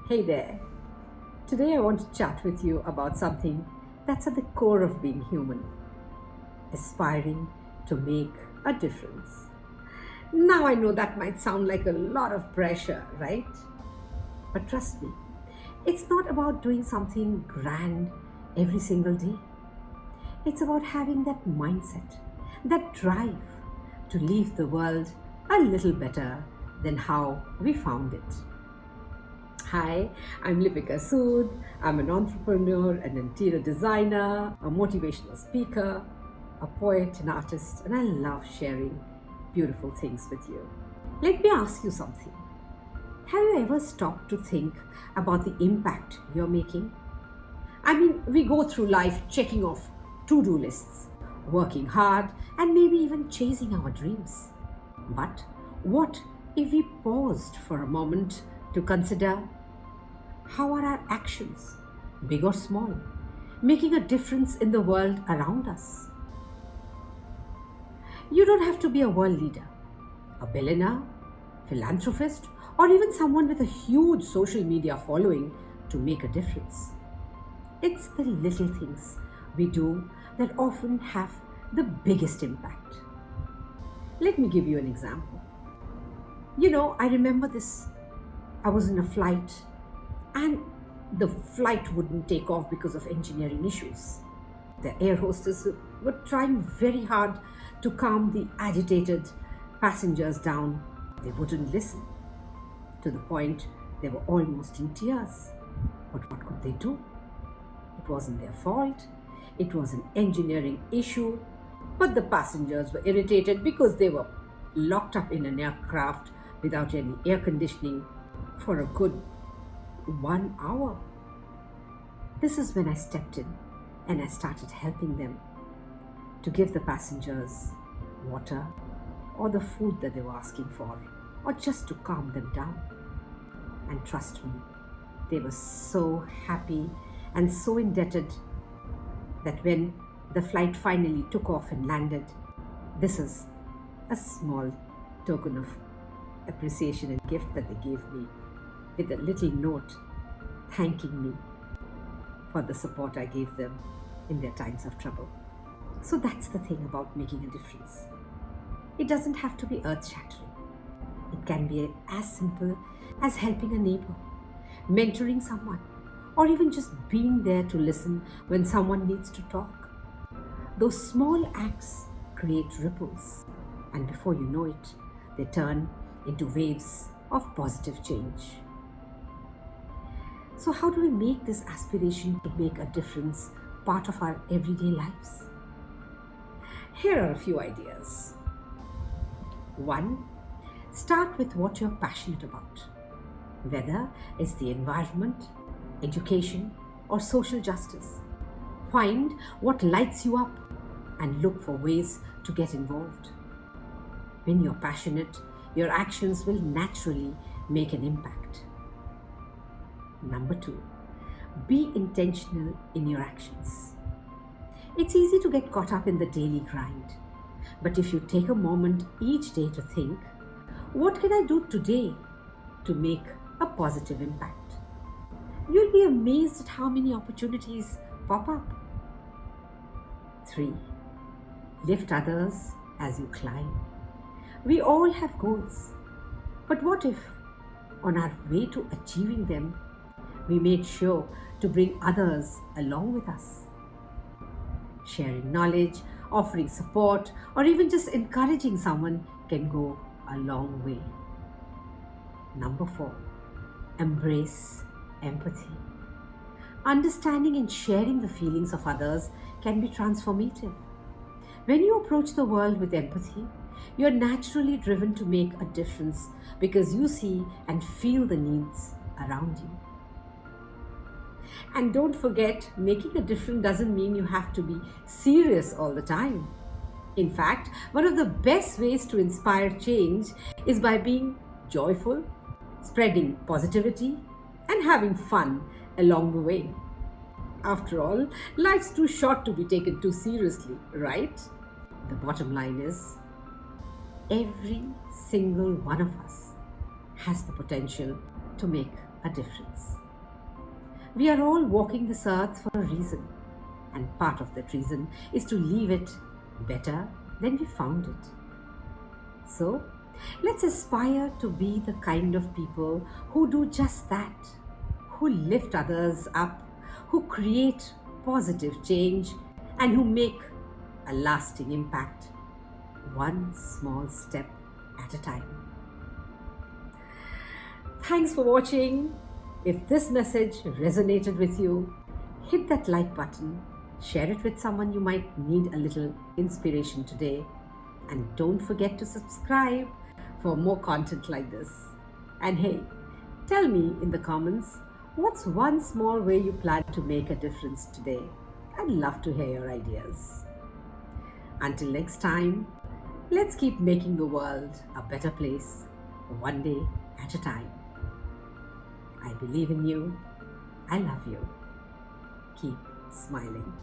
Hey there. Today I want to chat with you about something that's at the core of being human, aspiring to make a difference. Now I know that might sound like a lot of pressure, right? But trust me, it's not about doing something grand every single day. It's about having that mindset, that drive to leave the world a little better than how we found it. Hi, I'm Lipika Sood. I'm an entrepreneur, an interior designer, a motivational speaker, a poet, an artist, and I love sharing beautiful things with you. Let me ask you something. Have you ever stopped to think about the impact you're making? We go through life checking off to do lists, working hard, and maybe even chasing our dreams. But what if we paused for a moment to consider how are our actions, big or small, making a difference in the world around us? You don't have to be a world leader, a billionaire, philanthropist, or even someone with a huge social media following to make a difference. It's the little things we do that often have the biggest impact. Let me give you an example. I remember this. I was in a flight and the flight wouldn't take off because of engineering issues. The air hostess were trying very hard to calm the agitated passengers down. They wouldn't listen, to the point they were almost in tears. But what could they do? It wasn't their fault. It was an engineering issue. But the passengers were irritated because they were locked up in an aircraft without any air conditioning for a good 1 hour. This is when I stepped in and I started helping them to give the passengers water or the food that they were asking for, or just to calm them down. And trust me, they were so happy and so indebted that when the flight finally took off and landed, this is a small token of appreciation and gift that they gave me with a little note thanking me for the support I gave them in their times of trouble. So that's the thing about making a difference. It doesn't have to be earth shattering. It can be as simple as helping a neighbor, mentoring someone, or even just being there to listen when someone needs to talk. Those small acts create ripples, and before you know it, they turn into waves of positive change. So, how do we make this aspiration to make a difference part of our everyday lives? Here are a few ideas. 1. Start with what you're passionate about, whether it's the environment, education, or social justice. Find what lights you up and look for ways to get involved. When you're passionate, your actions will naturally make an impact. Number 2, be intentional in your actions. It's easy to get caught up in the daily grind, but if you take a moment each day to think, what can I do today to make a positive impact? You'll be amazed at how many opportunities pop up. 3. Lift others as you climb. We all have goals, but what if, on our way to achieving them, we made sure to bring others along with us? Sharing knowledge, offering support, or even just encouraging someone can go a long way. Number 4, embrace empathy. Understanding and sharing the feelings of others can be transformative. When you approach the world with empathy, you're naturally driven to make a difference because you see and feel the needs around you. And don't forget, making a difference doesn't mean you have to be serious all the time. In fact, one of the best ways to inspire change is by being joyful, spreading positivity, and having fun along the way. After all, life's too short to be taken too seriously, right? The bottom line is, every single one of us has the potential to make a difference. We are all walking this earth for a reason, and part of that reason is to leave it better than we found it. So, let's aspire to be the kind of people who do just that, who lift others up, who create positive change, and who make a lasting impact, one small step at a time. Thanks for watching. If this message resonated with you, hit that like button, share it with someone you might need a little inspiration today, and don't forget to subscribe for more content like this. And hey, tell me in the comments, what's one small way you plan to make a difference today? I'd love to hear your ideas. Until next time, let's keep making the world a better place, one day at a time. I believe in you. I love you. Keep smiling.